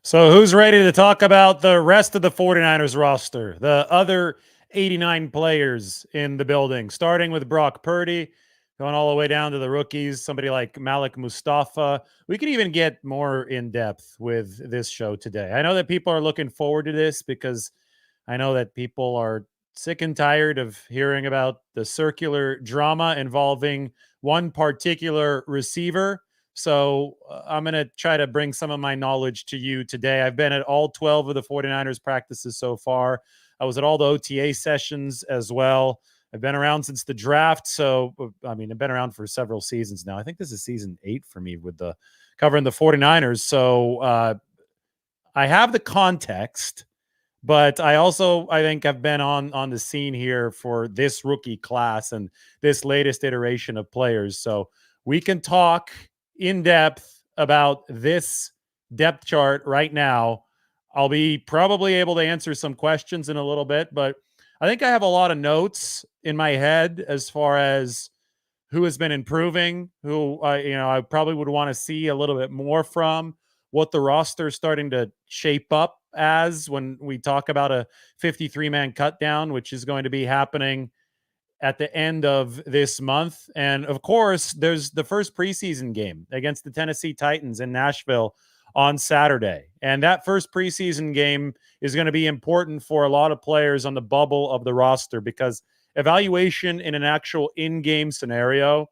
So who's ready to talk about the rest of the 49ers roster? The other 89 players in the building, starting with Brock Purdy, going all the way down to the rookies, somebody like Malik Mustafa. We can even get more in depth with this show today. I know that people are looking forward to this because I know that people are sick and tired of hearing about the circular drama involving one particular receiver. So I'm going to try to bring some of my knowledge to you today. I've been at all 12 of the 49ers practices so far. I was at all the OTA sessions as well. I've been around since the draft. So, I mean, I've been around for several seasons now. I think this is season 8 for me with the covering the 49ers. So I have the context, but I think I've been on the scene here for this rookie class and this latest iteration of players. So we can talk in depth about this depth chart right now. I'll be probably able to answer some questions in a little bit, but I think I have a lot of notes in my head as far as who has been improving, who I probably would want to see a little bit more from, what the roster is starting to shape up as when we talk about a 53-man cut down, which is going to be happening at the end of this month. And of course, there's the first preseason game against the Tennessee Titans in Nashville on Saturday. And that first preseason game is going to be important for a lot of players on the bubble of the roster because evaluation in an actual in-game scenario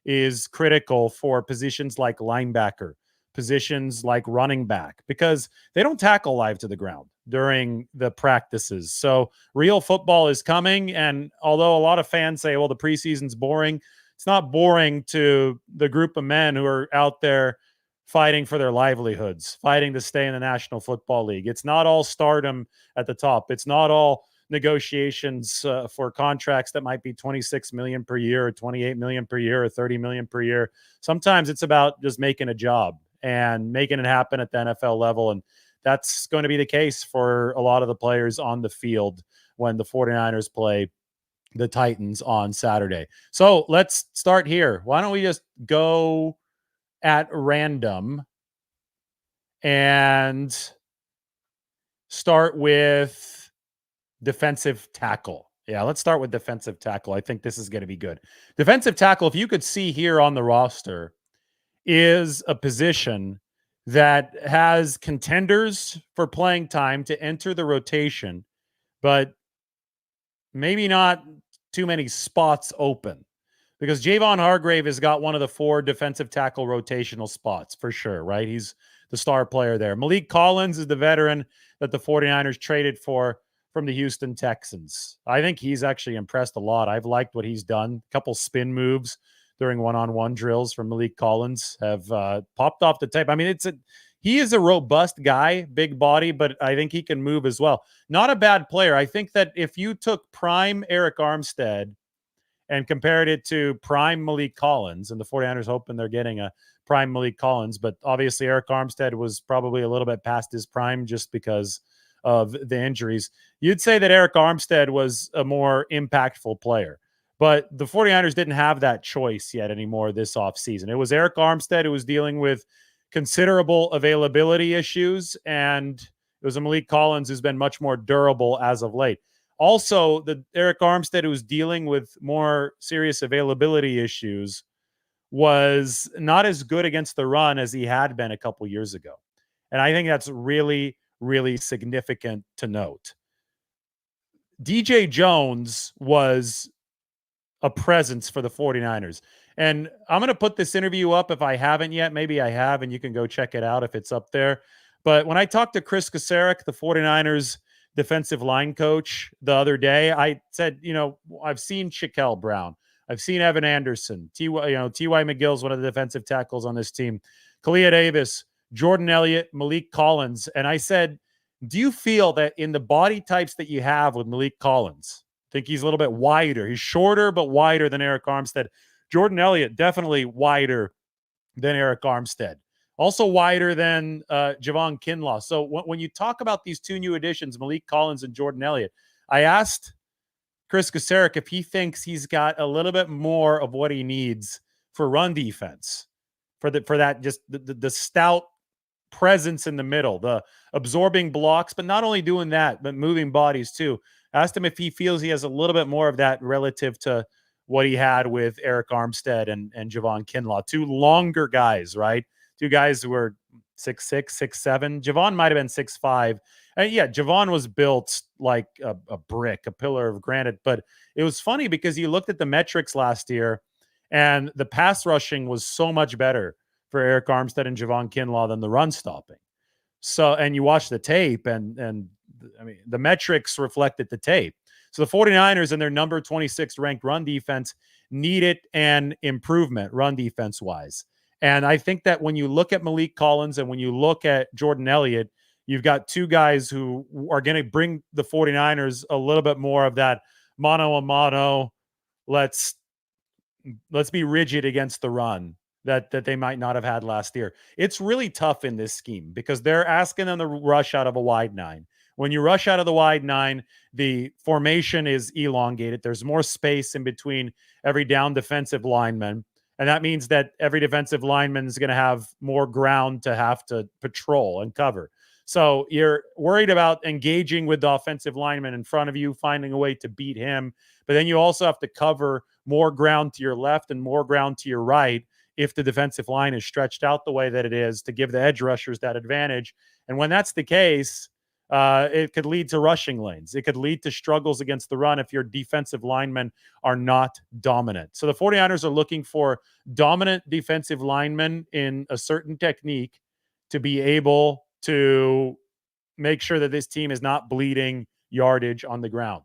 is critical for positions like linebacker, positions like running back, because they don't tackle live to the ground during the practices. So real football is coming. And although a lot of fans say, well, the preseason's boring, it's not boring to the group of men who are out there fighting for their livelihoods, fighting to stay in the National Football League. It's not all stardom at the top. It's not all negotiations for contracts that might be 26 million per year or 28 million per year or 30 million per year. Sometimes it's about just making a job and making it happen at the NFL level. And that's going to be the case for a lot of the players on the field when the 49ers play the Titans on Saturday. So let's start here. Why don't we just go at random and start with defensive tackle. Yeah, let's start with defensive tackle. I think this is going to be good. Defensive tackle, if you could see here on the roster, is a position that has contenders for playing time to enter the rotation, but maybe not too many spots open because Javon Hargrave has got one of the 4 defensive tackle rotational spots for sure, right? He's the star player there. Malik Collins is the veteran that the 49ers traded for from the Houston Texans. I think he's actually impressed a lot. I've liked what he's done. A couple spin moves during one-on-one drills from Malik Collins have popped off the tape. I mean, he is a robust guy, big body, but I think he can move as well. Not a bad player. I think that if you took prime Eric Armstead and compared it to prime Malik Collins, and the 49ers hoping they're getting a prime Malik Collins, but obviously Eric Armstead was probably a little bit past his prime just because of the injuries. You'd say that Eric Armstead was a more impactful player. But the 49ers didn't have that choice yet anymore this offseason. It was Eric Armstead who was dealing with considerable availability issues, and it was a Malik Collins who's been much more durable as of late. Also, the Eric Armstead who was dealing with more serious availability issues was not as good against the run as he had been a couple years ago. And I think that's really, really significant to note. DJ Jones was a presence for the 49ers. And I'm going to put this interview up if I haven't yet. Maybe I have, and you can go check it out if it's up there. But when I talked to Chris Kacerek, the 49ers defensive line coach, the other day, I said, I've seen Shaquille Brown. I've seen Evan Anderson. T.Y. McGill's one of the defensive tackles on this team. Kalia Davis, Jordan Elliott, Malik Collins. And I said, do you feel that in the body types that you have with Malik Collins, think he's a little bit wider. He's shorter, but wider than Eric Armstead. Jordan Elliott, definitely wider than Eric Armstead. Also wider than Javon Kinlaw. So when you talk about these 2 new additions, Malik Collins and Jordan Elliott, I asked Chris Kacerek if he thinks he's got a little bit more of what he needs for run defense, for that just the stout presence in the middle, the absorbing blocks, but not only doing that, but moving bodies too. Asked him if he feels he has a little bit more of that relative to what he had with Eric Armstead and Javon Kinlaw. Two longer guys, right? Two guys who were 6'6", 6'7". Javon might have been 6'5". And yeah, Javon was built like a brick, a pillar of granite. But it was funny because you looked at the metrics last year, and the pass rushing was so much better for Eric Armstead and Javon Kinlaw than the run stopping. So, and you watch the tape, and I mean, the metrics reflected the tape. So the 49ers and their number 26 ranked run defense needed an improvement run defense wise. And I think that when you look at Malik Collins and when you look at Jordan Elliott, you've got two guys who are going to bring the 49ers a little bit more of that mano a mano. Let's be rigid against the run that they might not have had last year. It's really tough in this scheme because they're asking them to rush out of a wide nine. When you rush out of the wide nine, the formation is elongated. There's more space in between every down defensive lineman. And that means that every defensive lineman is going to have more ground to have to patrol and cover. So you're worried about engaging with the offensive lineman in front of you, finding a way to beat him. But then you also have to cover more ground to your left and more ground to your right if the defensive line is stretched out the way that it is to give the edge rushers that advantage. And when that's the case, it could lead to rushing lanes. It could lead to struggles against the run if your defensive linemen are not dominant. So the 49ers are looking for dominant defensive linemen in a certain technique to be able to make sure that this team is not bleeding yardage on the ground.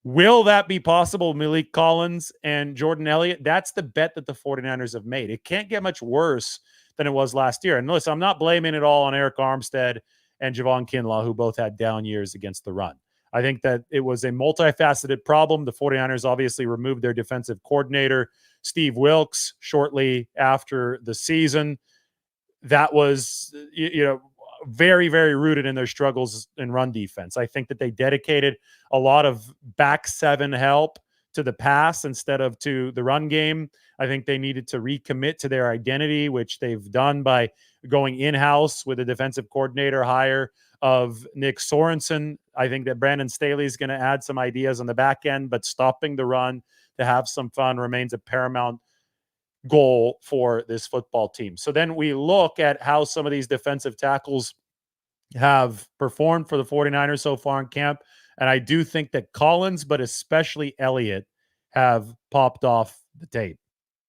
Will that be possible, Malik Collins and Jordan Elliott? That's the bet that the 49ers have made. It can't get much worse than it was last year. And listen, I'm not blaming it all on Eric Armstead and Javon Kinlaw, who both had down years against the run. I think that it was a multifaceted problem. The 49ers obviously removed their defensive coordinator, Steve Wilks, shortly after the season. That was, very, very rooted in their struggles in run defense. I think that they dedicated a lot of back seven help to the pass instead of to the run game. I think they needed to recommit to their identity, which they've done by going in-house with a defensive coordinator hire of Nick Sorensen. I think that Brandon Staley is going to add some ideas on the back end, but stopping the run to have some fun remains a paramount goal for this football team. So then we look at how some of these defensive tackles have performed for the 49ers so far in camp. And I do think that Collins, but especially Elliott, have popped off the tape.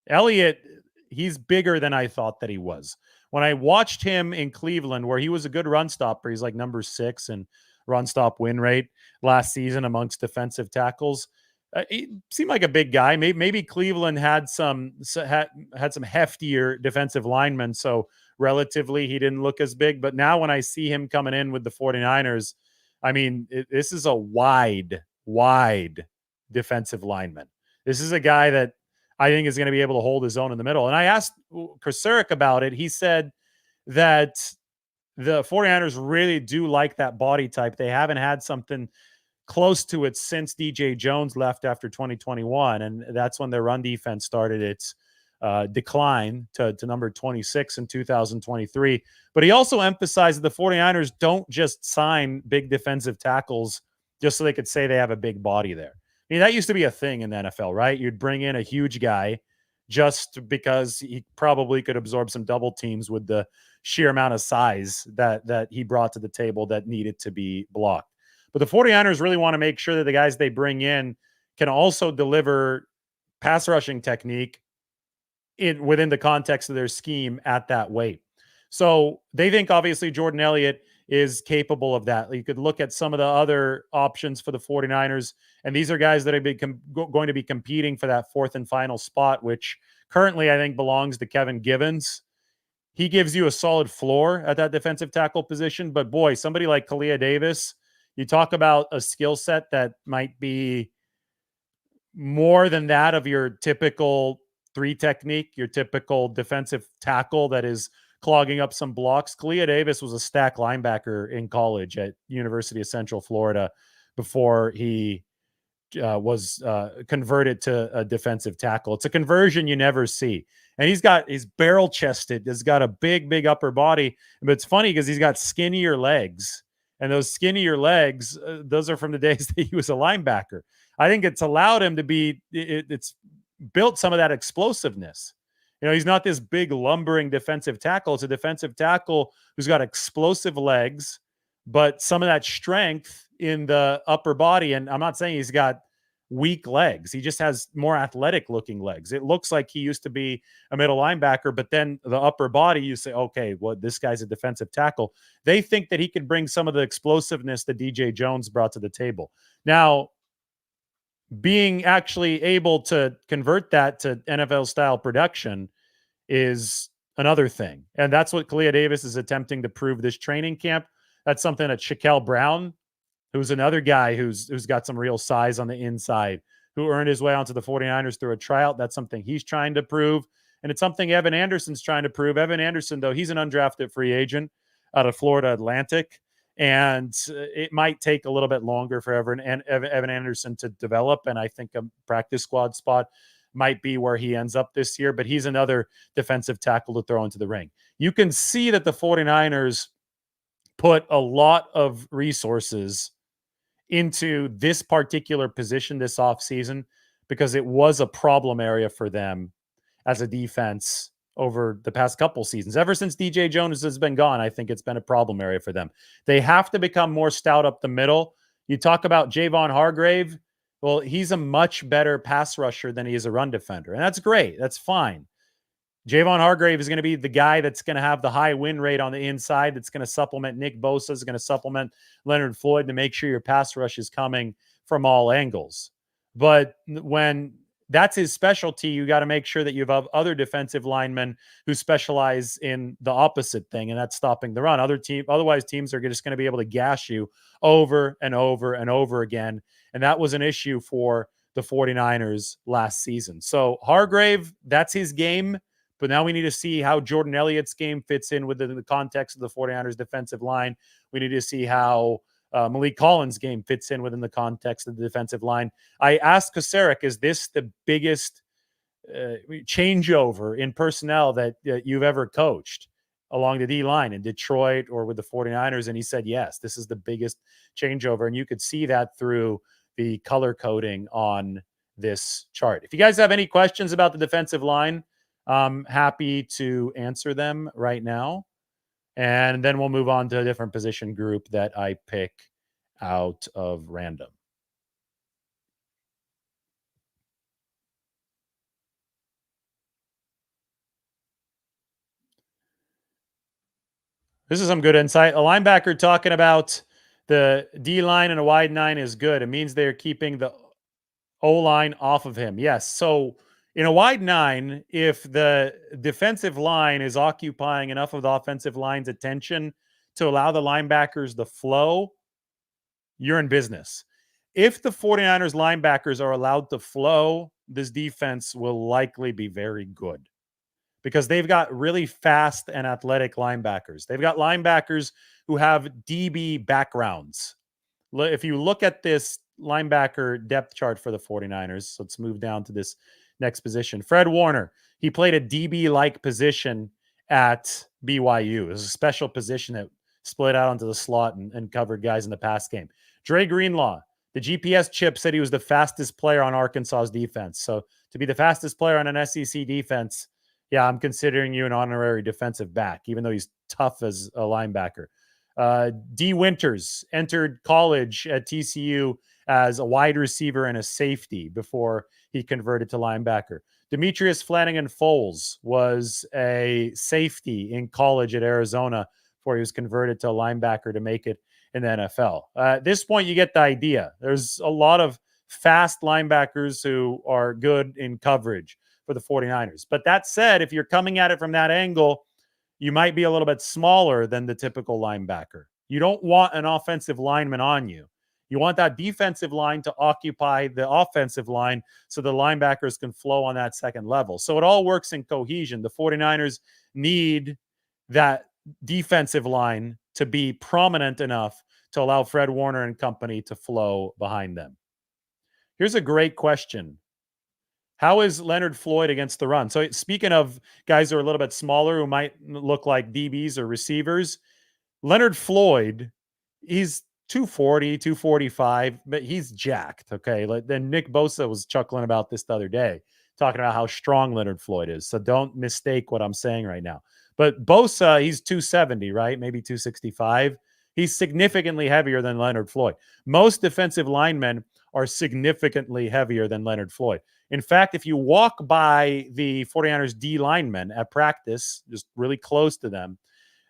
Elliott, he's bigger than I thought that he was. When I watched him in Cleveland, where he was a good run stopper, he's like number 6 in run stop win rate last season amongst defensive tackles. He seemed like a big guy. Maybe Cleveland had some heftier defensive linemen, so relatively he didn't look as big. But now when I see him coming in with the 49ers, I mean, this is a wide defensive lineman. This is a guy that I think is going to be able to hold his own in the middle. And I asked Krasurik about it. He said that the 49ers really do like that body type. They haven't had something close to it since DJ Jones left after 2021. And that's when their run defense started its decline to number 26 in 2023. But he also emphasized that the 49ers don't just sign big defensive tackles just so they could say they have a big body there. I mean, that used to be a thing in the NFL, right? You'd bring in a huge guy just because he probably could absorb some double teams with the sheer amount of size that he brought to the table that needed to be blocked. But the 49ers really want to make sure that the guys they bring in can also deliver pass rushing technique within the context of their scheme at that weight. So they think obviously Jordan Elliott is capable of that. You could look at some of the other options for the 49ers, and these are guys that are going to be competing for that fourth and final spot, which currently I think belongs to Kevin Givens. He gives you a solid floor at that defensive tackle position, but boy, somebody like Kalia Davis, you talk about a skill set that might be more than that of your typical 3 technique, your typical defensive tackle that is clogging up some blocks. Kalia Davis was a stack linebacker in college at University of Central Florida before he was converted to a defensive tackle. It's a conversion you never see. And he's barrel chested. He's got a big upper body. But it's funny because he's got skinnier legs. And those skinnier legs, those are from the days that he was a linebacker. I think it's allowed him to be, it's built some of that explosiveness. He's not this big lumbering defensive tackle. It's a defensive tackle who's got explosive legs, but some of that strength in the upper body. And I'm not saying he's got weak legs. He just has more athletic looking legs. It looks like he used to be a middle linebacker, but then the upper body, you say, okay, well, this guy's a defensive tackle. They think that he could bring some of the explosiveness that DJ Jones brought to the table. Now, being actually able to convert that to NFL style production is another thing. And that's what Kalia Davis is attempting to prove this training camp. That's something that Shaquille Brown, who's another guy who's got some real size on the inside, who earned his way onto the 49ers through a tryout. That's something he's trying to prove. And it's something Evan Anderson's trying to prove. Evan Anderson, though, he's an undrafted free agent out of Florida Atlantic. And it might take a little bit longer for Evan Anderson to develop. And I think a practice squad spot might be where he ends up this year. But he's another defensive tackle to throw into the ring. You can see that the 49ers put a lot of resources into this particular position this offseason because it was a problem area for them as a defense over the past couple seasons. Ever since DJ Jones has been gone, I think it's been a problem area for them. They have to become more stout up the middle. You talk about Javon Hargrave. Well, he's a much better pass rusher than he is a run defender. And that's great. That's fine. Javon Hargrave is going to be the guy that's going to have the high win rate on the inside, that's going to supplement Nick Bosa, is going to supplement Leonard Floyd to make sure your pass rush is coming from all angles. But when that's his specialty, you got to make sure that you have other defensive linemen who specialize in the opposite thing, and that's stopping the run. Otherwise, teams are just going to be able to gash you over and over and over again. And that was an issue for the 49ers last season. So Hargrave, that's his game. But now we need to see how Jordan Elliott's game fits in within the context of the 49ers defensive line. We need to see how Malik Collins' game fits in within the context of the defensive line. I asked Kosarik, is this the biggest changeover in personnel that you've ever coached along the D-line in Detroit or with the 49ers? And he said, yes, this is the biggest changeover. And you could see that through the color coding on this chart. If you guys have any questions about the defensive line, I'm happy to answer them right now. And then we'll move on to a different position group that I pick out of random. This is some good insight. A linebacker talking about the D-line and a wide nine is good. It means they're keeping the O-line off of him. Yes. So in a wide nine, if the defensive line is occupying enough of the offensive line's attention to allow the linebackers the flow, you're in business. If the 49ers linebackers are allowed to flow, this defense will likely be very good because they've got really fast and athletic linebackers. They've got linebackers who have DB backgrounds. If you look at this linebacker depth chart for the 49ers, so let's move down to this next position. Fred Warner, he played a DB-like position at BYU. It was a special position that split out onto the slot and covered guys in the pass game. Dre Greenlaw, the GPS chip said he was the fastest player on Arkansas's defense. So to be the fastest player on an SEC defense, yeah, I'm considering you an honorary defensive back, even though he's tough as a linebacker. D. Winters entered college at TCU as a wide receiver and a safety before he converted to linebacker. Demetrius Flanagan-Foles was a safety in college at Arizona before he was converted to a linebacker to make it in the NFL. At this point, you get the idea. There's a lot of fast linebackers who are good in coverage for the 49ers. But that said, if you're coming at it from that angle, you might be a little bit smaller than the typical linebacker. You don't want an offensive lineman on you. You want that defensive line to occupy the offensive line so the linebackers can flow on that second level. So it all works in cohesion. The 49ers need that defensive line to be prominent enough to allow Fred Warner and company to flow behind them. Here's a great question. How is Leonard Floyd against the run? So speaking of guys who are a little bit smaller, who might look like DBs or receivers, Leonard Floyd, he's 240, 245, but he's jacked. Okay. Then Nick Bosa was chuckling about this the other day, talking about how strong Leonard Floyd is. So don't mistake what I'm saying right now. But Bosa, he's 270, right? Maybe 265. He's significantly heavier than Leonard Floyd. Most defensive linemen are significantly heavier than Leonard Floyd. In fact, if you walk by the 49ers D linemen at practice, just really close to them,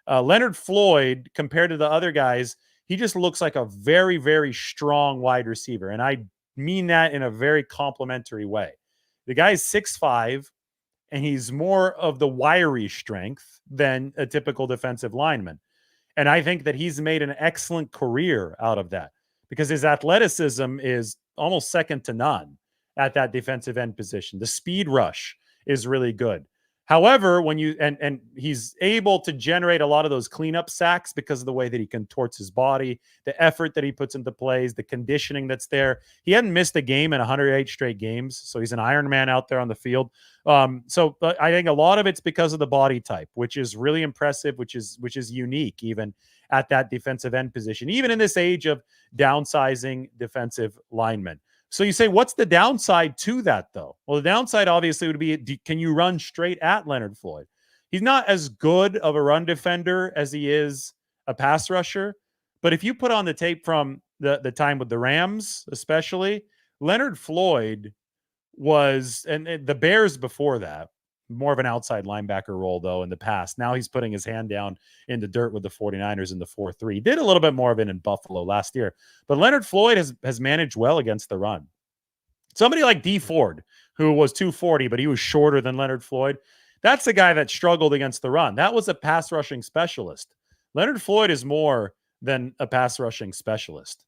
Leonard Floyd, compared to the other guys, he just looks like a very, very strong wide receiver. And I mean that in a very complimentary way. The guy's 6'5", and he's more of the wiry strength than a typical defensive lineman. And I think that he's made an excellent career out of that because his athleticism is almost second to none at that defensive end position. The speed rush is really good. However, when you and he's able to generate a lot of those cleanup sacks because of the way that he contorts his body, the effort that he puts into plays, the conditioning that's there. He hadn't missed a game in 108 straight games, so he's an Iron Man out there on the field. So I think a lot of it's because of the body type, which is really impressive, which is unique even at that defensive end position, even in this age of downsizing defensive linemen. So you say, what's the downside to that, though? Well, the downside obviously would be, can you run straight at Leonard Floyd? He's not as good of a run defender as he is a pass rusher. But if you put on the tape from the time with the Rams, especially, Leonard Floyd was, and the Bears before that, more of an outside linebacker role, though, in the past. Now he's putting his hand down in the dirt with the 49ers in the 4-3. Did a little bit more of it in Buffalo last year. But Leonard Floyd has managed well against the run. Somebody like D Ford, who was 240, but he was shorter than Leonard Floyd, that's the guy that struggled against the run. That was a pass rushing specialist. Leonard Floyd is more than a pass rushing specialist.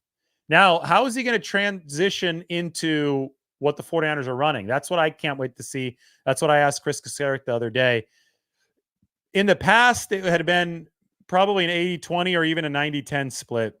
Now, how is he going to transition into what the 49ers are running? That's what I can't wait to see. That's what I asked Chris Kasarik the other day. In the past, it had been probably an 80-20 or even a 90-10 split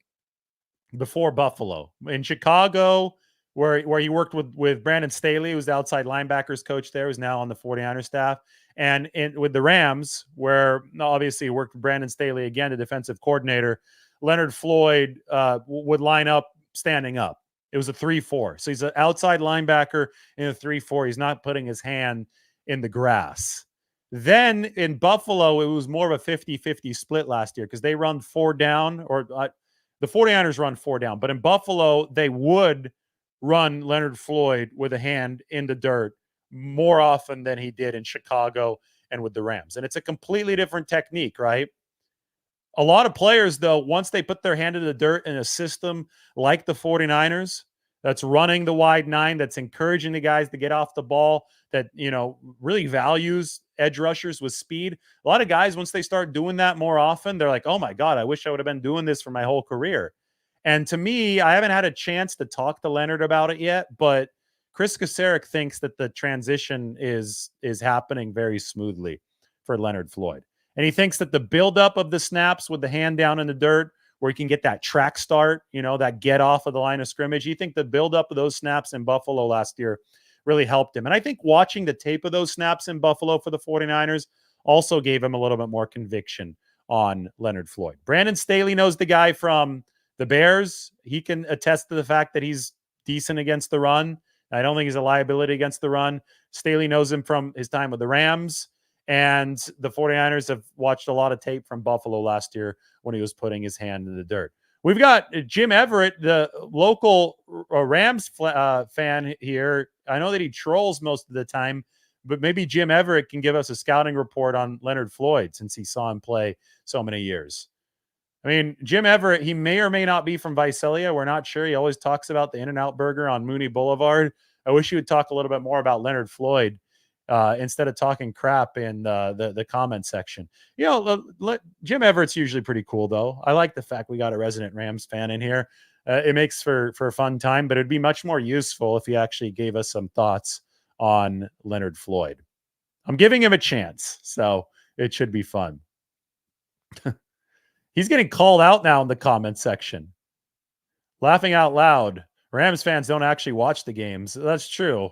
before Buffalo. In Chicago, where he worked with Brandon Staley, who's the outside linebackers coach there, who's now on the 49ers staff. And with the Rams, where obviously he worked with Brandon Staley, again, the defensive coordinator, Leonard Floyd would line up standing up. It was a 3-4. So he's an outside linebacker in a 3-4. He's not putting his hand in the grass. Then in Buffalo, it was more of a 50-50 split last year because they run 4 down, or the 49ers run 4 down. But in Buffalo, they would run Leonard Floyd with a hand in the dirt more often than he did in Chicago and with the Rams. And it's a completely different technique, right? A lot of players, though, once they put their hand in the dirt in a system like the 49ers, that's running the wide 9, that's encouraging the guys to get off the ball, that, really values edge rushers with speed. A lot of guys, once they start doing that more often, they're like, oh my God, I wish I would have been doing this for my whole career. And to me, I haven't had a chance to talk to Leonard about it yet, but Chris Kasarik thinks that the transition is happening very smoothly for Leonard Floyd. And he thinks that the buildup of the snaps with the hand down in the dirt, where he can get that track start, that get off of the line of scrimmage, he think the buildup of those snaps in Buffalo last year really helped him. And I think watching the tape of those snaps in Buffalo for the 49ers also gave him a little bit more conviction on Leonard Floyd. Brandon Staley knows the guy from the Bears. He can attest to the fact that he's decent against the run. I don't think he's a liability against the run. Staley knows him from his time with the Rams. And the 49ers have watched a lot of tape from Buffalo last year when he was putting his hand in the dirt. We've got Jim Everett, the local Rams fan here. I know that he trolls most of the time, but maybe Jim Everett can give us a scouting report on Leonard Floyd since he saw him play so many years. I mean, Jim Everett, he may or may not be from Visalia. We're not sure. He always talks about the In-N-Out Burger on Mooney Boulevard. I wish you would talk a little bit more about Leonard Floyd instead of talking crap in the comment section. Jim Everett's usually pretty cool, though. I like the fact we got a resident Rams fan in here. It makes for a fun time, but it'd be much more useful if he actually gave us some thoughts on Leonard Floyd. I'm giving him a chance, so it should be fun. He's getting called out now in the comment section. Laughing out loud. Rams fans don't actually watch the games. That's true.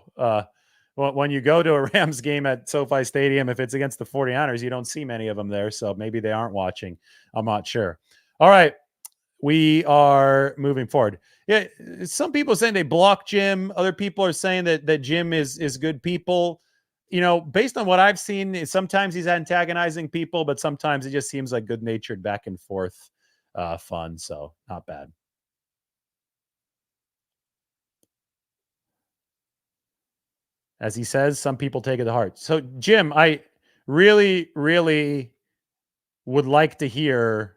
when you go to a Rams game at SoFi Stadium, if it's against the 49ers, you don't see many of them there. So maybe they aren't watching. I'm not sure. All right. We are moving forward. Yeah. Some people saying they block Jim. Other people are saying that Jim is good people. Based on what I've seen, sometimes he's antagonizing people, but sometimes it just seems like good-natured back and forth fun. So not bad. As he says, some people take it to heart. So, Jim, I really, really would like to hear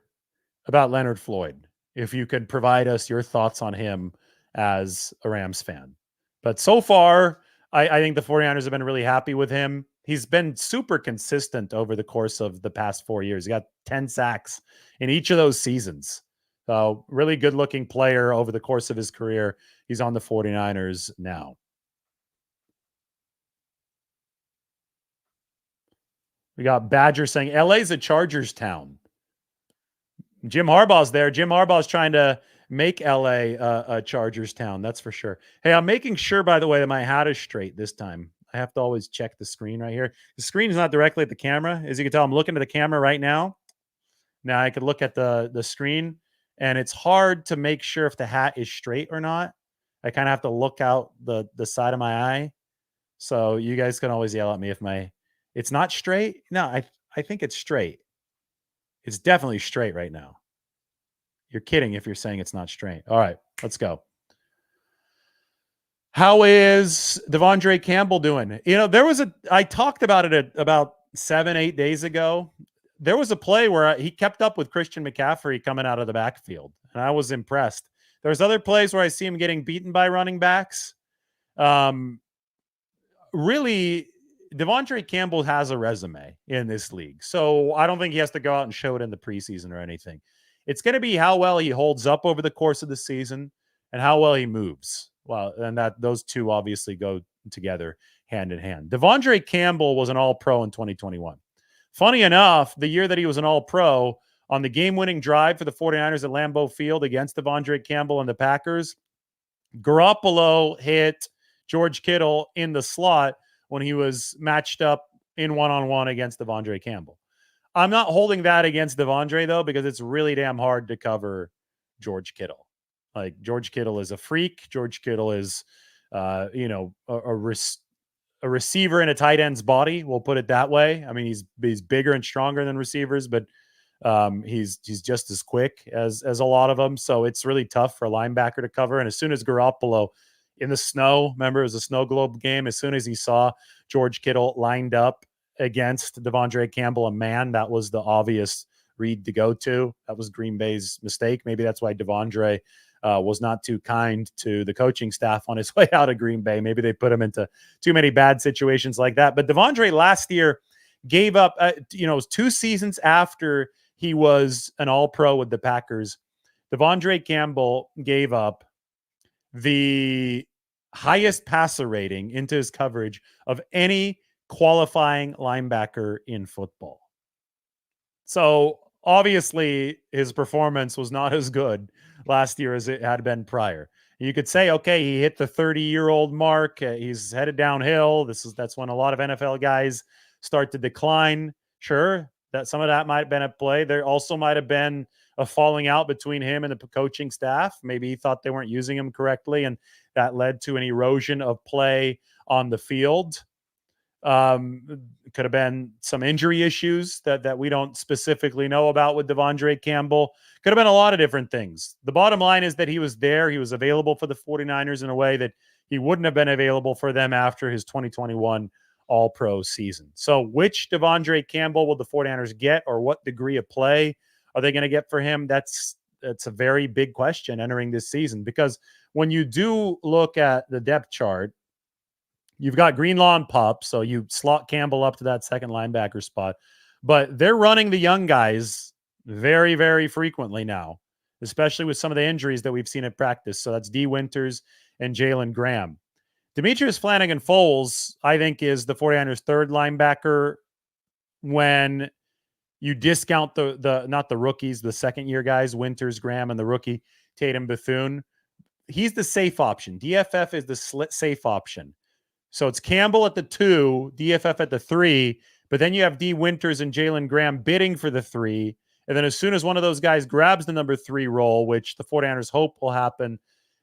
about Leonard Floyd. If you could provide us your thoughts on him as a Rams fan. But so far, I think the 49ers have been really happy with him. He's been super consistent over the course of the past 4 years. He got 10 sacks in each of those seasons. So, really good looking player over the course of his career. He's on the 49ers now. We got Badger saying LA's a Chargers town. Jim Harbaugh's there. Jim Harbaugh's trying to make LA a Chargers town. That's for sure. Hey, I'm making sure, by the way, that my hat is straight this time. I have to always check the screen right here. The screen is not directly at the camera. As you can tell, I'm looking at the camera right now. Now I could look at the screen, and it's hard to make sure if the hat is straight or not. I kind of have to look out the side of my eye. So you guys can always yell at me if it's not straight. No, I think it's straight. It's definitely straight right now. You're kidding if you're saying it's not straight. All right, let's go. How is Devondre Campbell doing? I talked about it about 7-8 days ago. There was a play where he kept up with Christian McCaffrey coming out of the backfield, and I was impressed. There's other plays where I see him getting beaten by running backs. Really, Devondre Campbell has a resume in this league, so I don't think he has to go out and show it in the preseason or anything. It's going to be how well he holds up over the course of the season and how well he moves. Well, and those two obviously go together hand in hand. Devondre Campbell was an All-Pro in 2021. Funny enough, the year that he was an All-Pro, on the game-winning drive for the 49ers at Lambeau Field against Devondre Campbell and the Packers, Garoppolo hit George Kittle in the slot when he was matched up in one-on-one against Devondre Campbell. I'm not holding that against Devondre, though, because it's really damn hard to cover George Kittle. Like, George Kittle is a freak. George Kittle is, a receiver in a tight end's body. We'll put it that way. I mean, he's bigger and stronger than receivers, but he's just as quick as a lot of them. So it's really tough for a linebacker to cover. And as soon as Garoppolo in the snow, remember it was a snow globe game, as soon as he saw George Kittle lined up against Devondre Campbell, a man, that was the obvious read to go to. That was Green Bay's mistake. Maybe that's why Devondre was not too kind to the coaching staff on his way out of Green Bay. Maybe they put him into too many bad situations like that. But Devondre last year gave up, 2 seasons after he was an All-Pro with the Packers, Devondre Campbell gave up the highest passer rating into his coverage of any qualifying linebacker in football. So obviously his performance was not as good last year as it had been prior. You could say, okay, he hit the 30-year-old mark. He's headed downhill. That's when a lot of NFL guys start to decline. Sure, that some of that might have been at play. There also might have been a falling out between him and the coaching staff. Maybe he thought they weren't using him correctly, and that led to an erosion of play on the field. Could have been some injury issues that we don't specifically know about with Devondre Campbell. Could have been a lot of different things. The bottom line is that he was there. He was available for the 49ers in a way that he wouldn't have been available for them after his 2021 All-Pro season. So which Devondre Campbell will the 49ers get, or what degree of play are they going to get for him? That's a very big question entering this season, because when you do look at the depth chart, you've got Greenlaw and Pup, so you slot Campbell up to that second linebacker spot. But they're running the young guys very, very frequently now, especially with some of the injuries that we've seen at practice. So that's D. Winters and Jalen Graham. Demetrius Flanagan-Foles, I think, is the 49ers' third linebacker when you discount the not the rookies, the second-year guys, Winters, Graham, and the rookie Tatum Bethune. He's the safe option. DFF is the safe option. So it's Campbell at the 2, DFF at the 3, but then you have D. Winters and Jalen Graham bidding for the 3. And then as soon as one of those guys grabs the number 3 role, which the 49ers hope will happen,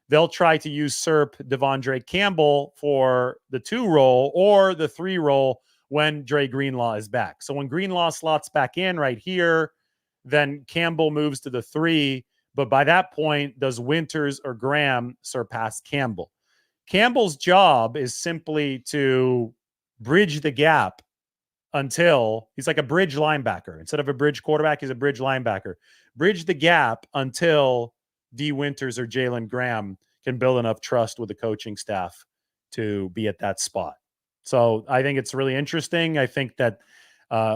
they'll try to usurp Dandre Campbell for the 2 role or the 3 role when Dre Greenlaw is back. So when Greenlaw slots back in right here, then Campbell moves to the 3. But by that point, does Winters or Graham surpass Campbell? Campbell's job is simply to bridge the gap until he's like a bridge linebacker. Instead of a bridge quarterback, he's a bridge linebacker. Bridge the gap until D. Winters or Jalen Graham can build enough trust with the coaching staff to be at that spot. So I think it's really interesting. I think that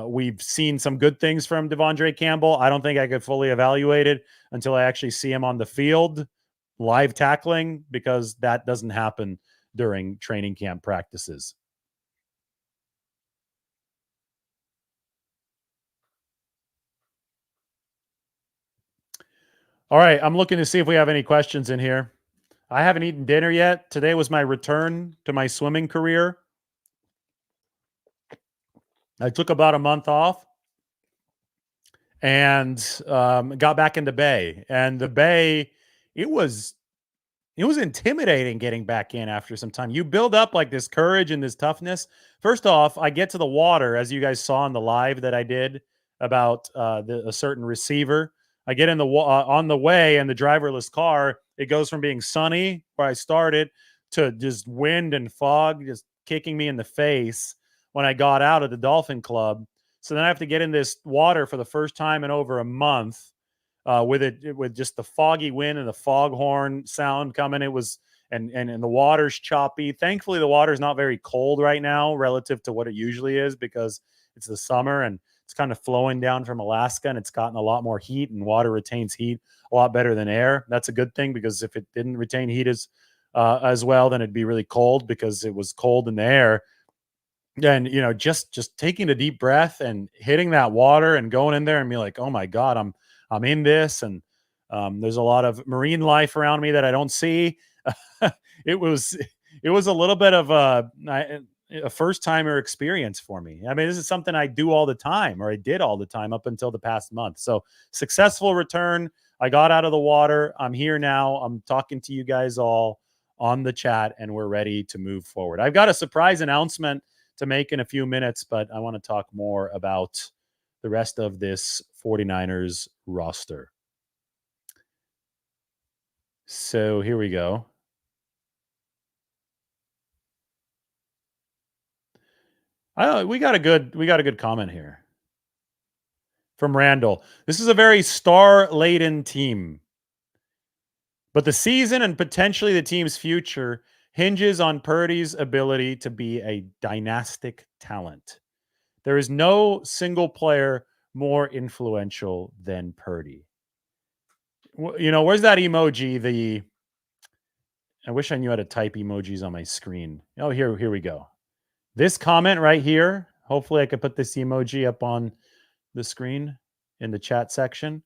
we've seen some good things from Dandre Campbell. I don't think I could fully evaluate it until I actually see him on the field live tackling, because that doesn't happen during training camp practices. All right, I'm looking to see if we have any questions in here. I haven't eaten dinner yet. Today was my return to my swimming career. I took about a month off and got back into Bay. And the Bay, it was intimidating getting back in after some time. You build up like this courage and this toughness. First off, I get to the water, as you guys saw in the live that I did about a certain receiver. I get in the on the way in the driverless car. It goes from being sunny where I started to just wind and fog just kicking me in the face when I got out of the Dolphin Club. So then I have to get in this water for the first time in over a month. With just the foggy wind and the foghorn sound coming. It was and the water's choppy. Thankfully, the water's not very cold right now relative to what it usually is, because it's the summer and it's kind of flowing down from Alaska, and it's gotten a lot more heat, and water retains heat a lot better than air. That's a good thing, because if it didn't retain heat as well, then it'd be really cold, because it was cold in the air. And just taking a deep breath and hitting that water and going in there and be like, oh my God, I'm in this. And there's a lot of marine life around me that I don't see. it was a little bit of a first timer experience for me. I mean, this is something I do all the time, or I did all the time up until the past month. So successful return. I got out of the water. I'm here now. I'm talking to you guys all on the chat, and we're ready to move forward. I've got a surprise announcement to make in a few minutes, but I want to talk more about the rest of this 49ers roster. So here we go. We got a good comment here from Randall. This is a very star-laden team, but the season and potentially the team's future hinges on Purdy's ability to be a dynastic talent. There is no single player more influential than Purdy. Where's that emoji? I wish I knew how to type emojis on my screen. Oh, here we go. This comment right here. Hopefully I can put this emoji up on the screen in the chat section.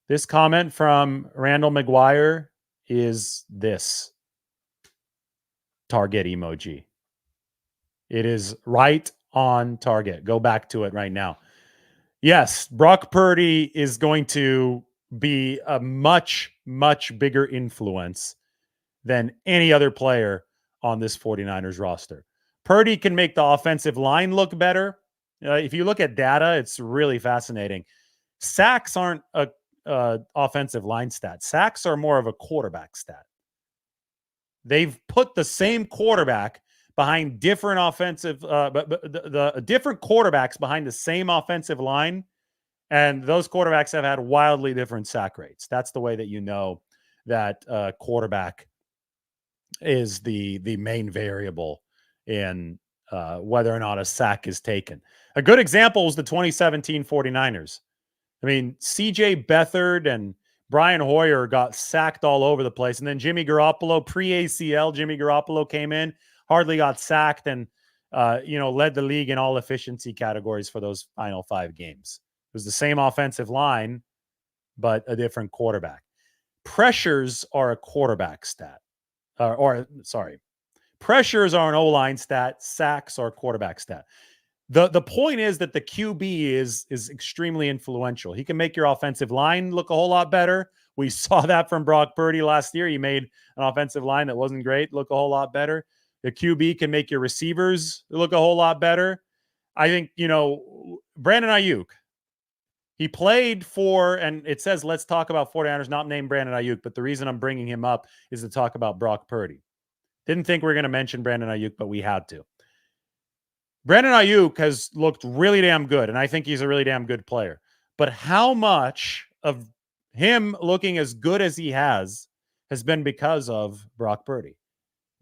This comment from Randall McGuire is this target emoji. It is right on target. Go back to it right now. Yes, Brock Purdy is going to be a much, much bigger influence than any other player on this 49ers roster. Purdy can make the offensive line look better. If you look at data, it's really fascinating. Sacks aren't a offensive line stat. Sacks are more of a quarterback stat. They've put the same quarterback behind different offensive, but the different quarterbacks behind the same offensive line, and those quarterbacks have had wildly different sack rates. That's the way that you know that quarterback is the main variable in whether or not a sack is taken. A good example is the 2017 49ers. I mean, CJ Beathard and Brian Hoyer got sacked all over the place. And then Jimmy Garoppolo, pre-ACL, Jimmy Garoppolo came in, hardly got sacked, and led the league in all efficiency categories for those final 5 games. It was the same offensive line, but a different quarterback. Pressures are a quarterback stat. Pressures are an O-line stat. Sacks are a quarterback stat. The point is that the QB is extremely influential. He can make your offensive line look a whole lot better. We saw that from Brock Purdy last year. He made an offensive line that wasn't great look a whole lot better. The QB can make your receivers look a whole lot better. I think, Brandon Aiyuk, he played for, and it says, let's talk about 49ers, not named Brandon Aiyuk, but the reason I'm bringing him up is to talk about Brock Purdy. Didn't think we were going to mention Brandon Aiyuk, but we had to. Brandon Aiyuk has looked really damn good, and I think he's a really damn good player. But how much of him looking as good as he has been because of Brock Purdy?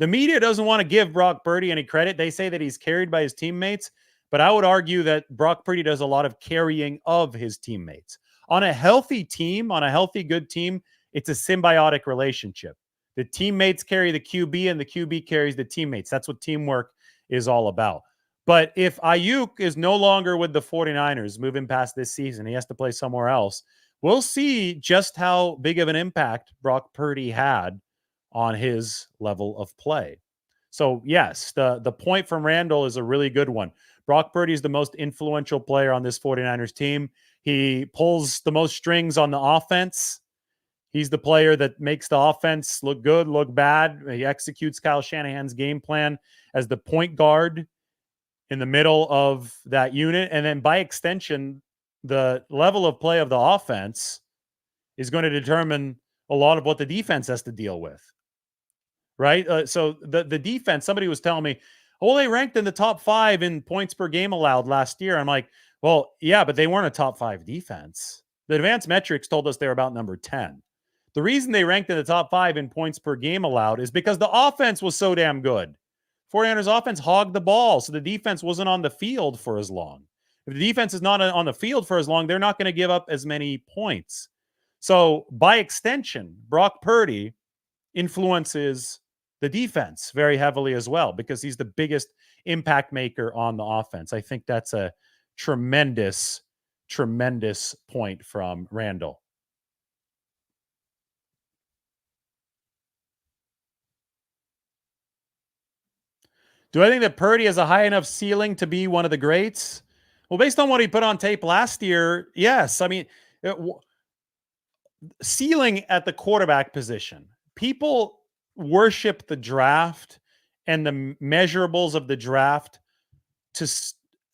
The media doesn't want to give Brock Purdy any credit. They say that he's carried by his teammates, but I would argue that Brock Purdy does a lot of carrying of his teammates. On a healthy team, on a healthy, good team, it's a symbiotic relationship. The teammates carry the QB, and the QB carries the teammates. That's what teamwork is all about. But if Aiyuk is no longer with the 49ers moving past this season, he has to play somewhere else. We'll see just how big of an impact Brock Purdy had on his level of play. So, yes, the point from Randall is a really good one. Brock Purdy is the most influential player on this 49ers team. He pulls the most strings on the offense. He's the player that makes the offense look good, look bad. He executes Kyle Shanahan's game plan as the point guard in the middle of that unit. And then by extension, the level of play of the offense is going to determine a lot of what the defense has to deal with. Right? So the defense, somebody was telling me, oh, they ranked in the top 5 in points per game allowed last year. I'm like, well, yeah, but they weren't a top 5 defense. The advanced metrics told us they were about number 10. The reason they ranked in the top 5 in points per game allowed is because the offense was so damn good. 49ers offense hogged the ball, so the defense wasn't on the field for as long. If the defense is not on the field for as long, they're not going to give up as many points. So by extension, Brock Purdy influences the defense very heavily as well because he's the biggest impact maker on the offense. I think that's a tremendous, tremendous point from Randall. Do I think that Purdy has a high enough ceiling to be one of the greats? Well, based on what he put on tape last year, yes. I mean, ceiling at the quarterback position. People worship the draft and the measurables of the draft to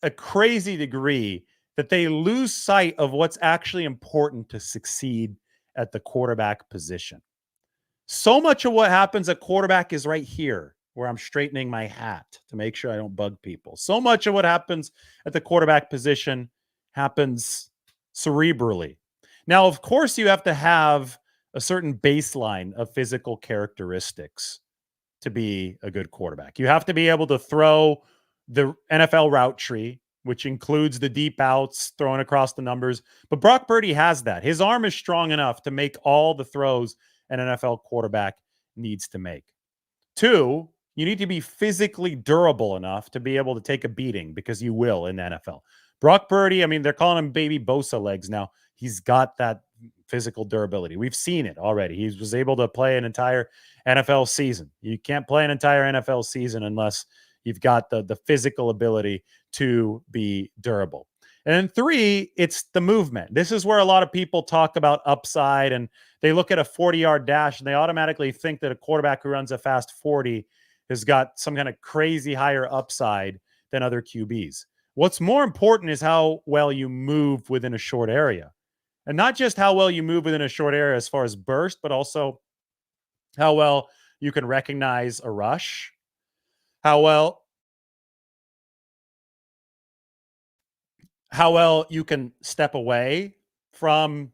a crazy degree that they lose sight of what's actually important to succeed at the quarterback position. So much of what happens at quarterback is right here, where I'm straightening my hat to make sure I don't bug people. So much of what happens at the quarterback position happens cerebrally. Now, of course, you have to have a certain baseline of physical characteristics to be a good quarterback. You have to be able to throw the NFL route tree, which includes the deep outs thrown across the numbers. But Brock Purdy has that. His arm is strong enough to make all the throws an NFL quarterback needs to make. 2, you need to be physically durable enough to be able to take a beating because you will in the NFL. Brock Purdy, I mean, they're calling him baby Bosa legs now. He's got that physical durability. We've seen it already. He was able to play an entire NFL season. You can't play an entire NFL season unless you've got the physical ability to be durable. And then 3, it's the movement. This is where a lot of people talk about upside, and they look at a 40-yard dash and they automatically think that a quarterback who runs a fast 40 has got some kind of crazy higher upside than other QBs. What's more important is how well you move within a short area. And not just how well you move within a short area as far as burst, but also how well you can recognize a rush, how well you can step away from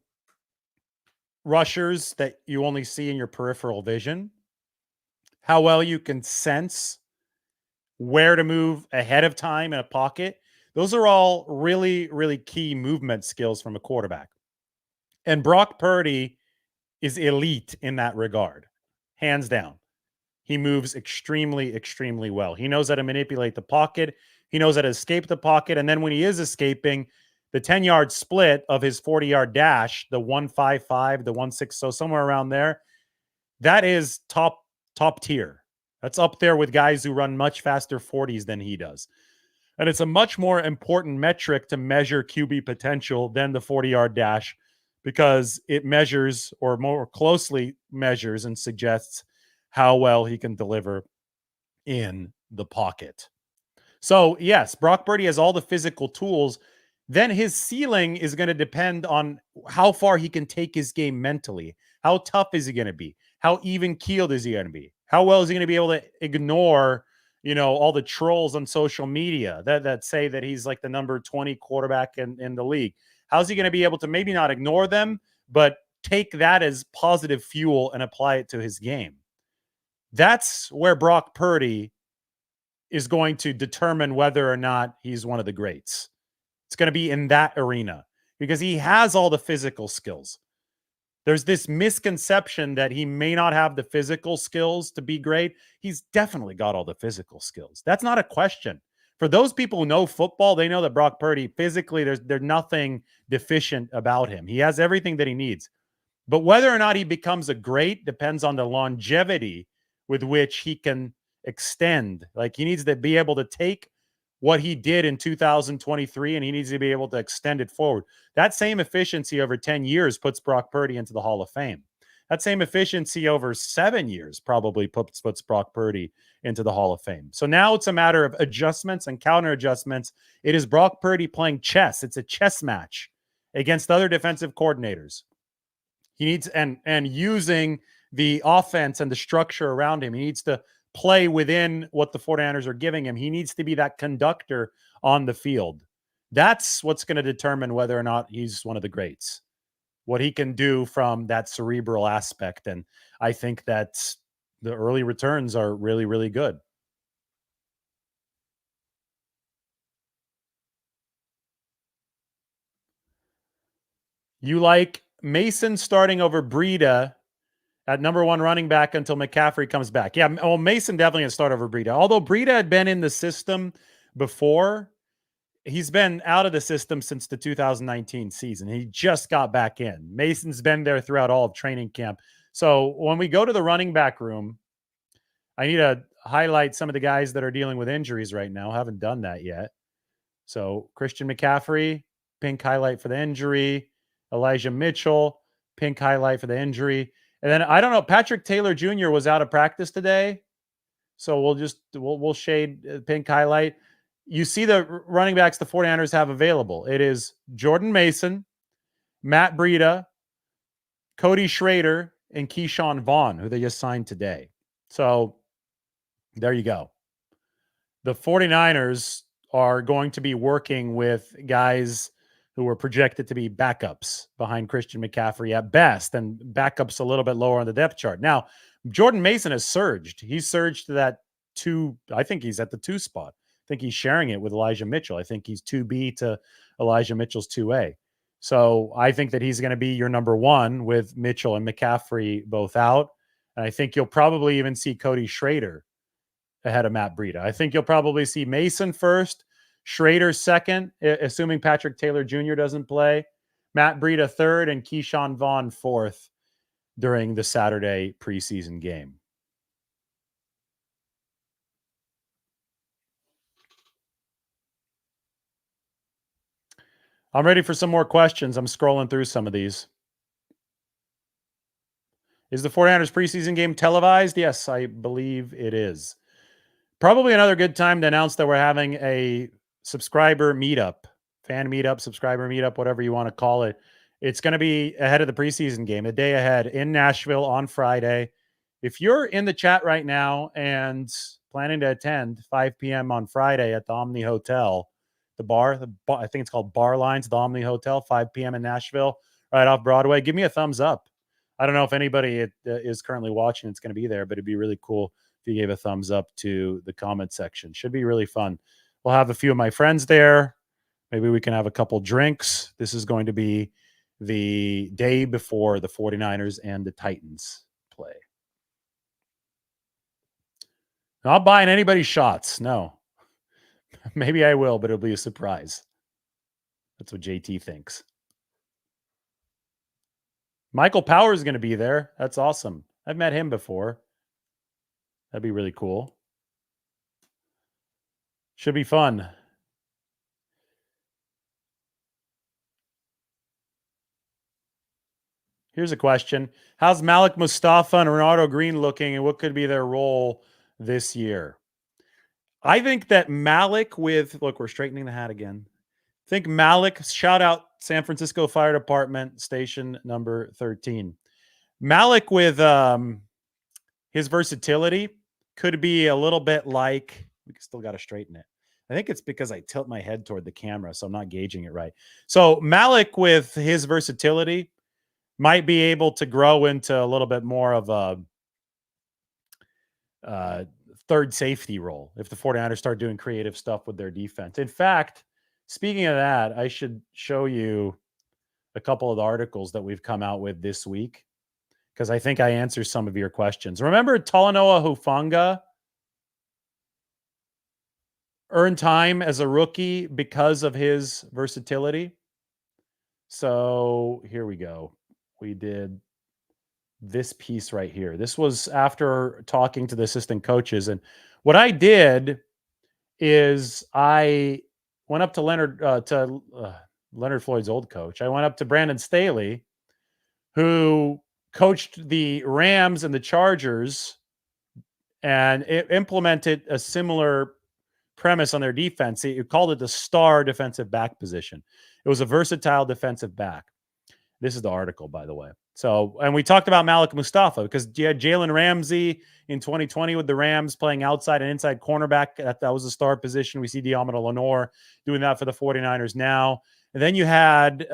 rushers that you only see in your peripheral vision, how well you can sense where to move ahead of time in a pocket. Those are all really, really key movement skills from a quarterback. And Brock Purdy is elite in that regard, hands down. He moves extremely, extremely well. He knows how to manipulate the pocket. He knows how to escape the pocket. And then when he is escaping, the 10-yard split of his 40-yard dash, the 1.55, the 1.6, so somewhere around there, that is top tier. That's up there with guys who run much faster 40s than he does. And it's a much more important metric to measure QB potential than the 40-yard dash because it measures, or more closely measures and suggests, how well he can deliver in the pocket. So, yes, Brock Purdy has all the physical tools. Then his ceiling is going to depend on how far he can take his game mentally. How tough is he going to be? How even keeled is he going to be? How well is he going to be able to ignore, all the trolls on social media that say that he's like the number 20 quarterback in the league? How's he going to be able to maybe not ignore them, but take that as positive fuel and apply it to his game? That's where Brock Purdy is going to determine whether or not he's one of the greats. It's going to be in that arena because he has all the physical skills. There's this misconception that he may not have the physical skills to be great. He's definitely got all the physical skills. That's not a question. For those people who know football, they know that Brock Purdy, physically, there's nothing deficient about him. He has everything that he needs. But whether or not he becomes a great depends on the longevity with which he can extend. Like, he needs to be able to take what he did in 2023 and he needs to be able to extend it forward. That same efficiency over 10 years puts Brock Purdy into the Hall of Fame. That same efficiency over 7 years probably puts Brock Purdy into the Hall of Fame. So now it's a matter of adjustments and counter adjustments. It is Brock Purdy playing chess. It's a chess match against other defensive coordinators. He needs and using the offense and the structure around him. He needs to play within what the 49ers are giving him. He needs to be that conductor on the field. That's what's going to determine whether or not he's one of the greats. What he can do from that cerebral aspect. And I think that the early returns are really, really good. You like Mason starting over Breida at number 1 running back until McCaffrey comes back. Yeah, well, Mason definitely going to start over Breida. Although Breida had been in the system before, he's been out of the system since the 2019 season. He just got back in. Mason's been there throughout all of training camp. So when we go to the running back room, I need to highlight some of the guys that are dealing with injuries right now. I haven't done that yet. So Christian McCaffrey, pink highlight for the injury. Elijah Mitchell, pink highlight for the injury. And then I don't know, Patrick Taylor Jr. was out of practice today. So we'll shade pink highlight. You see the running backs the 49ers have available. It is Jordan Mason, Matt Breida, Cody Schrader, and Keyshawn Vaughn, who they just signed today. So there you go. The 49ers are going to be working with guys who were projected to be backups behind Christian McCaffrey at best, and backups a little bit lower on the depth chart. Now, Jordan Mason has surged. He's surged to that 2. I think he's at the 2 spot. I think he's sharing it with Elijah Mitchell. I think he's 2B to Elijah Mitchell's 2A. So I think that he's going to be your number 1 with Mitchell and McCaffrey both out. And I think you'll probably even see Cody Schrader ahead of Matt Breida. I think you'll probably see Mason first, Schrader second, assuming Patrick Taylor Jr. doesn't play, Matt Breida third, and Keyshawn Vaughn fourth during the Saturday preseason game. I'm ready for some more questions. I'm scrolling through some of these. Is the 49ers preseason game televised? Yes, I believe it is. Probably another good time to announce that we're having a subscriber meetup, fan meetup, subscriber meetup, whatever you want to call it. It's going to be ahead of the preseason game, a day ahead in Nashville on Friday. If you're in the chat right now and planning to attend 5 p.m. on Friday at the Omni Hotel, the bar, I think it's called Bar Lines, the Omni Hotel, 5 p.m. in Nashville, right off Broadway, give me a thumbs up. I don't know if anybody is currently watching it's going to be there, but it'd be really cool if you gave a thumbs up to the comment section. Should be really fun. We'll have a few of my friends there. Maybe we can have a couple drinks. This is going to be the day before the 49ers and the Titans play. Not buying anybody's shots. No. Maybe I will, but it'll be a surprise. That's what JT thinks. Michael Powers is going to be there. That's awesome. I've met him before. That'd be really cool. Should be fun. Here's a question. How's Malik Mustafa and Ronaldo Green looking, and what could be their role this year? I think that Malik look, we're straightening the hat again. Think Malik, shout out San Francisco Fire Department, station number 13. Malik with his versatility could be a little bit like, we still got to straighten it. I think it's because I tilt my head toward the camera, so I'm not gauging it right. So Malik with his versatility might be able to grow into a little bit more of a third safety role if the 49ers start doing creative stuff with their defense. In fact, speaking of that, I should show you a couple of the articles that we've come out with this week because I think I answer some of your questions. Remember Talanoa Hufanga earned time as a rookie because of his versatility? So here we go. We did this piece right here. This was after talking to the assistant coaches. And what I did is I went up to Leonard Floyd's old coach. I went up to Brandon Staley, who coached the Rams and the Chargers and implemented a similar premise on their defense. He called it the star defensive back position. It was a versatile defensive back. This is the article, by the way. So, and we talked about Malik Mustafa because you had Jalen Ramsey in 2020 with the Rams playing outside and inside cornerback. That was the star position. We see Diamond Lenore doing that for the 49ers now. And then you had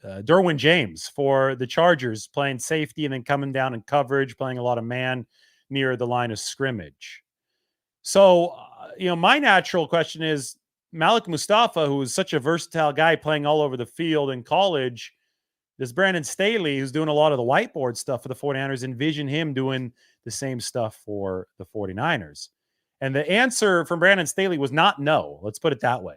Derwin James for the Chargers playing safety and then coming down in coverage, playing a lot of man near the line of scrimmage. So, my natural question is Malik Mustafa, who is such a versatile guy playing all over the field in college, does Brandon Staley, who's doing a lot of the whiteboard stuff for the 49ers, envision him doing the same stuff for the 49ers? And the answer from Brandon Staley was not no. Let's put it that way.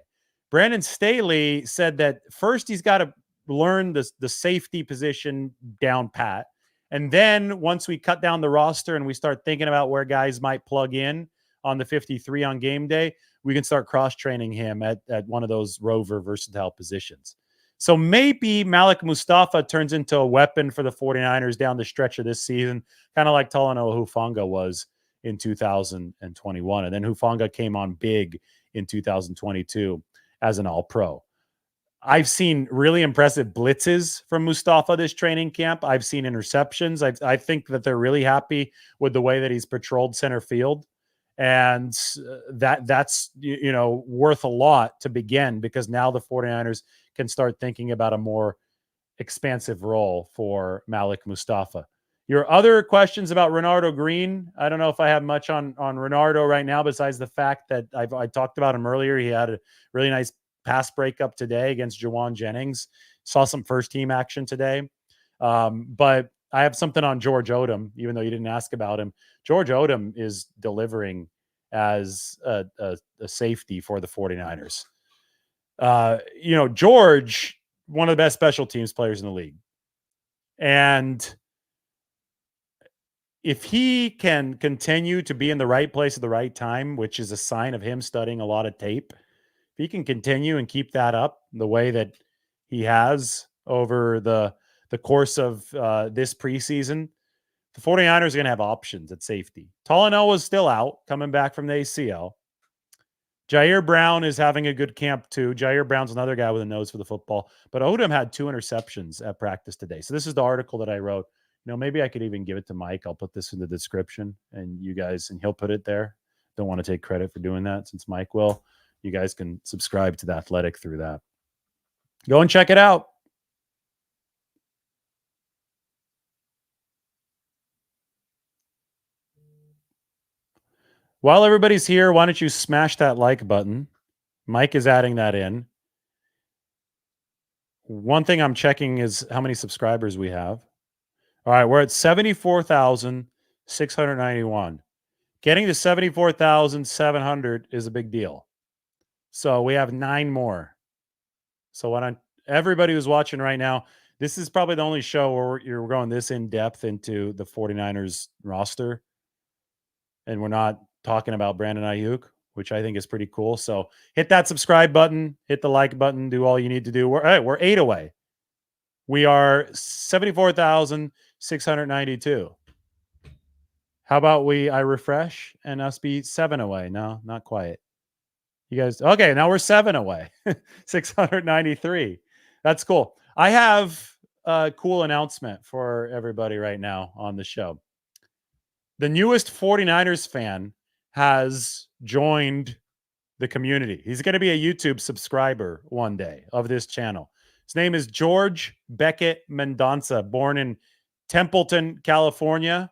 Brandon Staley said that first he's got to learn the safety position down pat. And then once we cut down the roster and we start thinking about where guys might plug in on the 53 on game day, we can start cross-training him at one of those rover versatile positions. So maybe Malik Mustafa turns into a weapon for the 49ers down the stretch of this season, kind of like Talanoa Hufanga was in 2021. And then Hufanga came on big in 2022 as an all-pro. I've seen really impressive blitzes from Mustafa this training camp. I've seen interceptions. I think that they're really happy with the way that he's patrolled center field. And that's worth a lot to begin because now the 49ers can start thinking about a more expansive role for Malik Mustafa. Your other questions about Ronaldo Green, I don't know if I have much on Ronaldo right now besides the fact that I talked about him earlier. He had a really nice pass breakup today against Jawan Jennings. Saw some first team action today. But I have something on George Odom, even though you didn't ask about him. George Odom is delivering as a safety for the 49ers. George, one of the best special teams players in the league. And if he can continue to be in the right place at the right time, which is a sign of him studying a lot of tape, if he can continue and keep that up the way that he has over the course of this preseason, the 49ers are going to have options at safety. Talanoa is still out, coming back from the ACL. Jair Brown is having a good camp too. Jair Brown's another guy with a nose for the football. But Odom had 2 interceptions at practice today. So this is the article that I wrote. Maybe I could even give it to Mike. I'll put this in the description and he'll put it there. Don't want to take credit for doing that since Mike will. You guys can subscribe to The Athletic through that. Go and check it out. While everybody's here, why don't you smash that like button? Mike is adding that in. One thing I'm checking is how many subscribers we have. All right, we're at 74,691. Getting to 74,700 is a big deal. So we have 9 more. So everybody who's watching right now, this is probably the only show where you're going this in depth into the 49ers roster. and we're not talking about Brandon Aiyuk, which I think is pretty cool. So hit that subscribe button, hit the like button, do all you need to do. We're 8 away. We are 74,692. How about I refresh and us be 7 away? No, not quite. You guys, okay, now we're 7 away. 693. That's cool. I have a cool announcement for everybody right now on the show. The newest 49ers fan has joined the community. He's going to be a YouTube subscriber one day of this channel. His name is George Beckett Mendonca, born in Templeton, California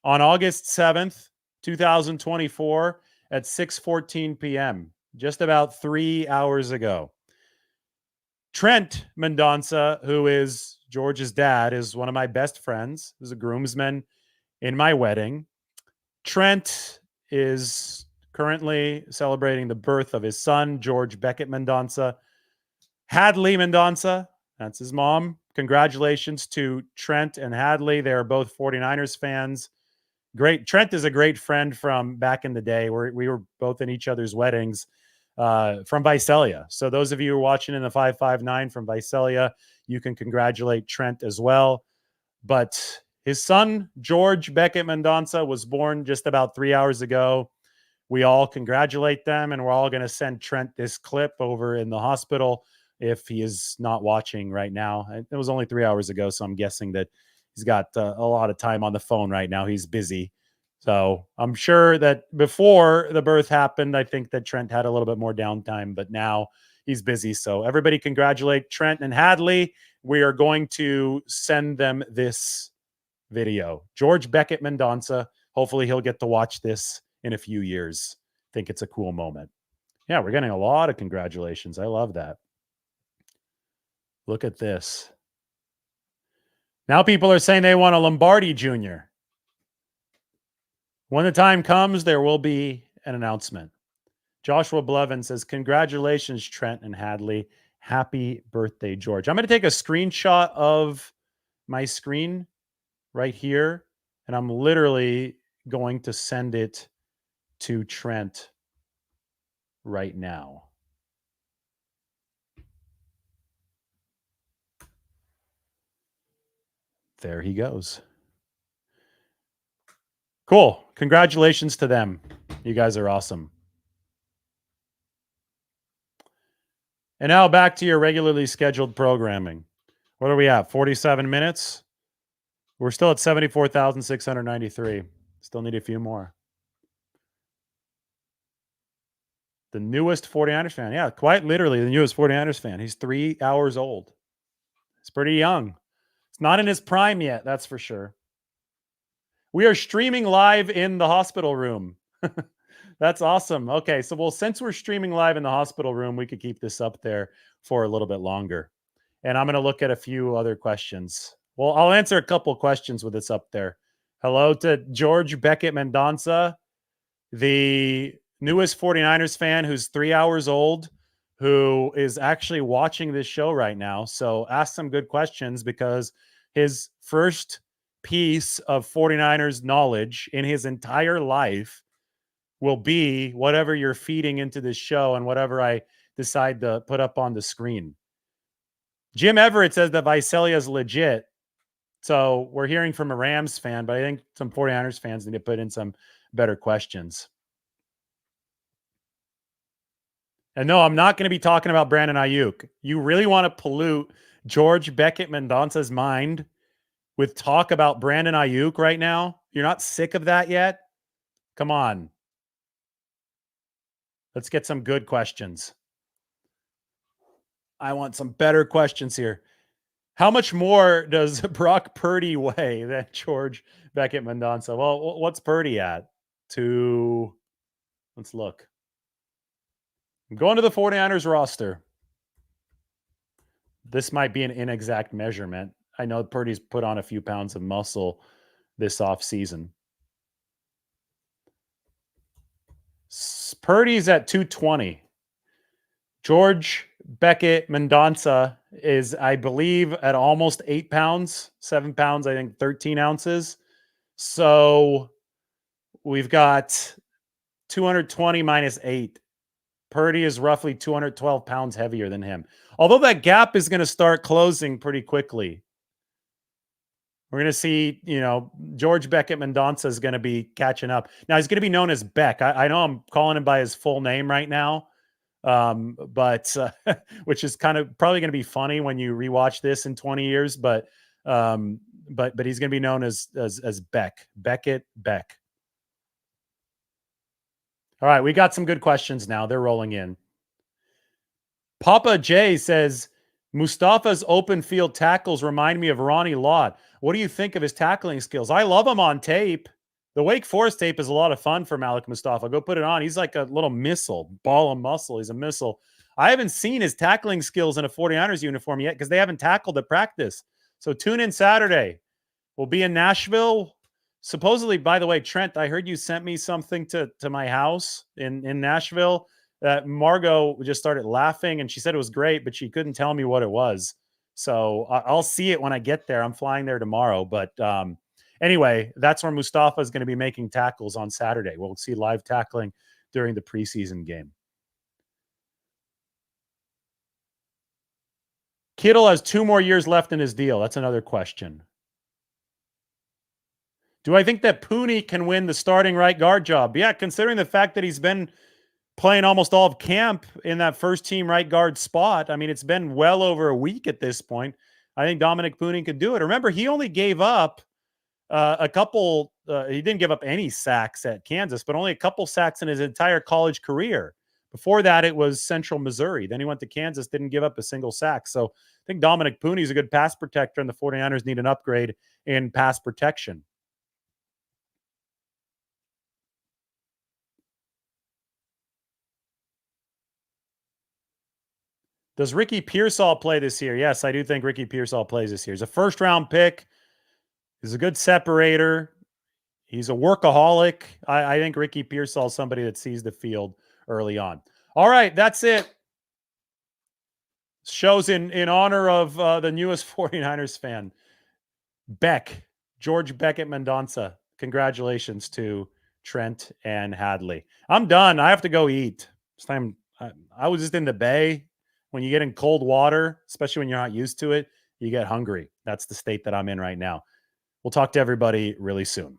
on August 7th, 2024 at 6:14 p.m., just about 3 hours ago. Trent Mendonca, who is George's dad, is one of my best friends. He was a groomsman in my wedding. Trent is currently celebrating the birth of his son, George Beckett Mendonca. Hadley Mendonca, that's his mom. Congratulations to Trent and Hadley. They are both 49ers fans. Great. Trent is a great friend from back in the day where we were both in each other's weddings from Visalia. So those of you who are watching in the 559 from Visalia, you can congratulate Trent as well. But his son, George Beckett Mendonca, was born just about 3 hours ago. We all congratulate them, and we're all going to send Trent this clip over in the hospital if he is not watching right now. It was only 3 hours ago, so I'm guessing that he's got a lot of time on the phone right now. He's busy. So I'm sure that before the birth happened, I think that Trent had a little bit more downtime, but now he's busy. So everybody congratulate Trent and Hadley. We are going to send them this video. George Beckett Mendonca. Hopefully he'll get to watch this in a few years. I think it's a cool moment. Yeah, we're getting a lot of congratulations. I love that. Look at this. Now people are saying they want a Lombardi Jr. When the time comes, there will be an announcement. Joshua Blevin says, congratulations, Trent and Hadley. Happy birthday, George. I'm going to take a screenshot of my screen right here, and I'm literally going to send it to Trent right now. There he goes. Cool. Congratulations to them. You guys are awesome. And now back to your regularly scheduled programming. What are we at? 47 minutes? We're still at 74,693. Still need a few more. The newest 49ers fan. Yeah, quite literally the newest 49ers fan. He's 3 hours old. He's pretty young. It's not in his prime yet, that's for sure. We are streaming live in the hospital room. That's awesome. Okay, so since we're streaming live in the hospital room, we could keep this up there for a little bit longer. And I'm going to look at a few other questions. Well, I'll answer a couple questions with this up there. Hello to George Beckett Mendonca, the newest 49ers fan who's 3 hours old, who is actually watching this show right now. So ask some good questions, because his first piece of 49ers knowledge in his entire life will be whatever you're feeding into this show and whatever I decide to put up on the screen. Jim Everett says that Visalia is legit. So we're hearing from a Rams fan, but I think some 49ers fans need to put in some better questions. And no, I'm not going to be talking about Brandon Aiyuk. You really want to pollute George Beckett Mendonca's mind with talk about Brandon Aiyuk right now? You're not sick of that yet? Come on. Let's get some good questions. I want some better questions here. How much more does Brock Purdy weigh than George Beckett Mendonca? Well, what's Purdy at? Let's look. I'm going to the 49ers roster. This might be an inexact measurement. I know Purdy's put on a few pounds of muscle this offseason. Purdy's at 220. George Beckett Mendonca is, I believe, at almost 8 pounds, 7 pounds, I think 13 ounces. So We've got 220 minus 8. Purdy is roughly 212 pounds heavier than him. Although that gap is going to start closing pretty quickly. We're going to see, George Beckett Mendonça is going to be catching up. Now, he's going to be known as Beck. I know I'm calling him by his full name right now, but which is kind of probably going to be funny when you rewatch this in 20 years. But he's going to be known as Beckett Beck. All right, we got some good questions now. They're rolling in. Papa J says, Mustafa's open field tackles remind me of Ronnie Lott. What do you think of his tackling skills? I love him on tape. The Wake Forest tape is a lot of fun for Malik Mustafa. Go put it on. He's like a little missile, ball of muscle. He's a missile. I haven't seen his tackling skills in a 49ers uniform yet because they haven't tackled at practice. So tune in Saturday. We'll be in Nashville. Supposedly, by the way, Trent, I heard you sent me something to my house in Nashville. Margot just started laughing and she said it was great, but she couldn't tell me what it was. So I'll see it when I get there. I'm flying there tomorrow. But anyway, that's where Mustafa is going to be making tackles on Saturday. We'll see live tackling during the preseason game. Kittle has 2 more years left in his deal. That's another question. Do I think that Pooney can win the starting right guard job? Yeah, considering the fact that he's been playing almost all of camp in that first team right guard spot. I mean, it's been well over a week at this point. I think Dominic Pooney could do it. Remember, he only gave up a couple. He didn't give up any sacks at Kansas, but only a couple sacks in his entire college career. Before that, it was Central Missouri. Then he went to Kansas, didn't give up a single sack. So I think Dominic Pooney is a good pass protector, and the 49ers need an upgrade in pass protection. Does Ricky Pearsall play this year? Yes, I do think Ricky Pearsall plays this year. He's a first-round pick. He's a good separator. He's a workaholic. I think Ricky Pearsall is somebody that sees the field early on. All right, that's it. Shows in honor of the newest 49ers fan, George Beckett Mendonça. Congratulations to Trent and Hadley. I'm done. I have to go eat. It's time. I was just in the Bay. When you get in cold water, especially when you're not used to it, you get hungry. That's the state that I'm in right now. We'll talk to everybody really soon.